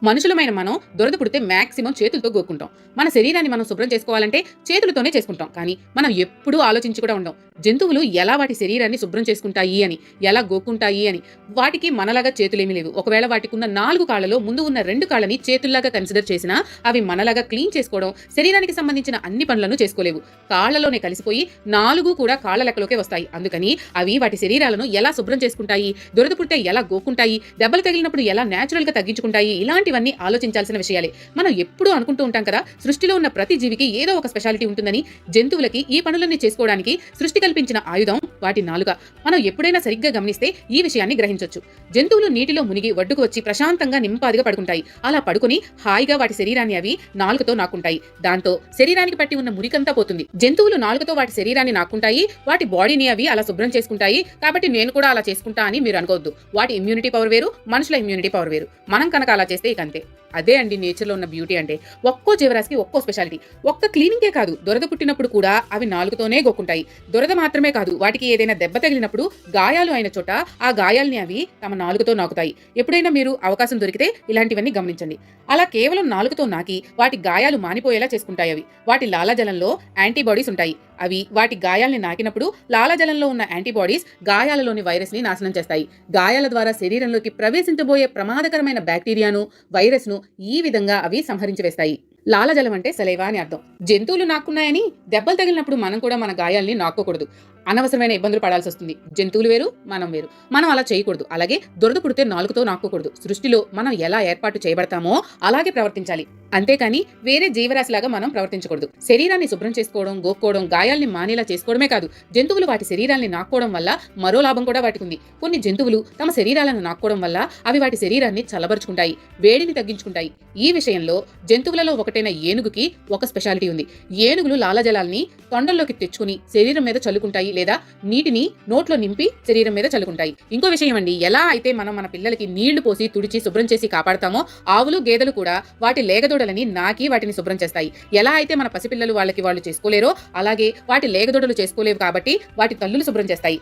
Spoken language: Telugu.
మనుషులమైన మనం దురద పుడితే మాక్సిమం చేతులతో గోక్కుంటాం. మన శరీరాన్ని మనం శుభ్రం చేసుకోవాలంటే చేతులతోనే చేసుకుంటాం. కానీ మనం ఎప్పుడూ ఆలోచించి కూడా ఉండం. జంతువులు ఎలా వాటి శరీరాన్ని శుభ్రం చేసుకుంటాయి అని, ఎలా గోక్కుంటాయి అని. వాటికి మనలాగా చేతులేమీ లేవు. ఒకవేళ వాటికున్న 4 కాళ్లలో ముందు ఉన్న 2 కాళ్ళని చేతుల్లాగా కన్సిడర్ చేసినా అవి మనలాగా క్లీన్ చేసుకోవడం, శరీరానికి సంబంధించిన అన్ని పనులను చేసుకోలేవు. కాళ్లలోనే కలిసిపోయి 4 కూడా కాళ్ల లెక్కలోకే వస్తాయి. అందుకని అవి వాటి శరీరాలను ఎలా శుభ్రం చేసుకుంటాయి, దురద పుడితే ఎలా గోక్కుంటాయి, దెబ్బలు తగిలినప్పుడు ఎలా న్యాచురల్ గా తగ్గించుకుంటాయి, ఇలాంటివన్నీ ఆలోచించాల్సిన విషయాలే. మనం ఎప్పుడూ అనుకుంటూ ఉంటాం కదా, సృష్టిలో ఉన్న ప్రతి జీవికి ఏదో ఒక స్పెషాలిటీ ఉంటుందని. జంతువులకి ఈ పనులన్నీ చేసుకోవడానికి సృష్టి కల్పించిన ఆయుధం వాటి నాలుక. మనం ఎప్పుడైనా సరిగ్గా గమనిస్తే ఈ విషయాన్ని గ్రహించొచ్చు. జంతువులు నీటిలో మునిగి ఒడ్డుకు వచ్చి ప్రశాంతంగా నింపాదిగా పడుకుంటాయి. అలా పడుకుని హాయిగా వాటి శరీరాన్ని అవి నాలుకతో నాకుంటాయి. దాంతో శరీరానికి పట్టి ఉన్న మురికంతా పోతుంది. జంతువులు నాలుకతో వాటి శరీరాన్ని నాకుంటాయి, వాటి బాడీని అవి అలా శుభ్రం చేసుకుంటాయి. కాబట్టి నేను కూడా అలా చేసుకుంటా అని మీరు అనుకోవద్దు. వాటి ఇమ్యూనిటీ పవర్ వేరు, మనుషుల ఇమ్యూనిటీ పవర్ వేరు. మనం కనుక అలా చేస్తే ఇక అంతే. అదే అండి నేచర్లో ఉన్న బ్యూటీ అంటే. ఒక్కో జీవరాశికి ఒక్కో స్పెషాలిటీ. ఒక్క క్లీనింగే కాదు, దురద పుట్టినప్పుడు కూడా అవి నాలుగుతోనే గొక్కుంటాయి. దురద మాత్రమే కాదు, వాటికి ఏదైనా దెబ్బ తగిలినప్పుడు గాయాలు అయిన చోట ఆ గాయాల్ని అవి తమ నాలుగుతో నాకుతాయి. ఎప్పుడైనా మీరు అవకాశం దొరికితే ఇలాంటివన్నీ గమనించండి. అలా కేవలం నాలుగుతో నాకి వాటి గాయాలు మానిపోయేలా చేసుకుంటాయి అవి. వాటి లాలాజలంలో యాంటీబాడీస్ ఉంటాయి. అవి వాటి గాయాల్ని నాకినప్పుడు లాలాజలంలో ఉన్న యాంటీబాడీస్ గాయాలలోని వైరస్ ని నాశనం చేస్తాయి. గాయాల ద్వారా శరీరంలోకి ప్రవేశించబోయే ప్రమాదకరమైన బ్యాక్టీరియాను, వైరస్ ను ఈ విధంగా అవి సంహరించి వేస్తాయి. లాలజలం అంటే సలైవా అని అర్థం. జంతువులు నాక్కున్నాయని దెబ్బలు తగిలినప్పుడు మనం కూడా మన గాయాల్ని నాక్కోకూడదు. అనవసరమైన ఇబ్బందులు పడాల్సి వస్తుంది. జంతువులు వేరు, మనం వేరు. మనం అలా చేయకూడదు. అలాగే దురద పుడితే నాలుగుతో నాక్కోకూడదు. సృష్టిలో మనం ఎలా ఏర్పాటు చేయబడతామో అలాగే ప్రవర్తించాలి. అంతేకాని వేరే జీవరాశిలాగా మనం ప్రవర్తించకూడదు. శరీరాన్ని శుభ్రం చేసుకోవడం, గోక్కోవడం, గాయాల్ని మానేలా చేసుకోవడమే కాదు, జంతువులు వాటి శరీరాల్ని నాక్కోవడం వల్ల మరో లాభం కూడా వాటికి ఉంది. కొన్ని జంతువులు తమ శరీరాలను నాక్కోవడం వల్ల అవి వాటి శరీరాన్ని చల్లబరుచుకుంటాయి, వేడిని తగ్గించుకుంటాయి. ఈ విషయంలో జంతువులలో ఒకటైన ఏనుగుకి ఒక స్పెషాలిటీ ఉంది. ఏనుగులు లాలజలాల్ని తొండల్లోకి తెచ్చుకుని శరీరం మీద చల్లుకుంటాయి, లేదా నీటిని నోట్లో నింపి శరీరం మీద చల్లుకుంటాయి. ఇంకో విషయం అండి, ఎలా అయితే మనం మన పిల్లలకి నీళ్లు పోసి తుడిచి శుభ్రం చేసి కాపాడతామో, ఆవులు గేదెలు కూడా వాటి లేగదూడలని నాకి వాటిని శుభ్రం చేస్తాయి. ఎలా అయితే మన పసిపిల్లలు వాళ్ళకి వాళ్ళు చేసుకోలేరో అలాగే వాటి లేగదూడలు చేసుకోలేవు కాబట్టి వాటి తల్లులు శుభ్రం చేస్తాయి.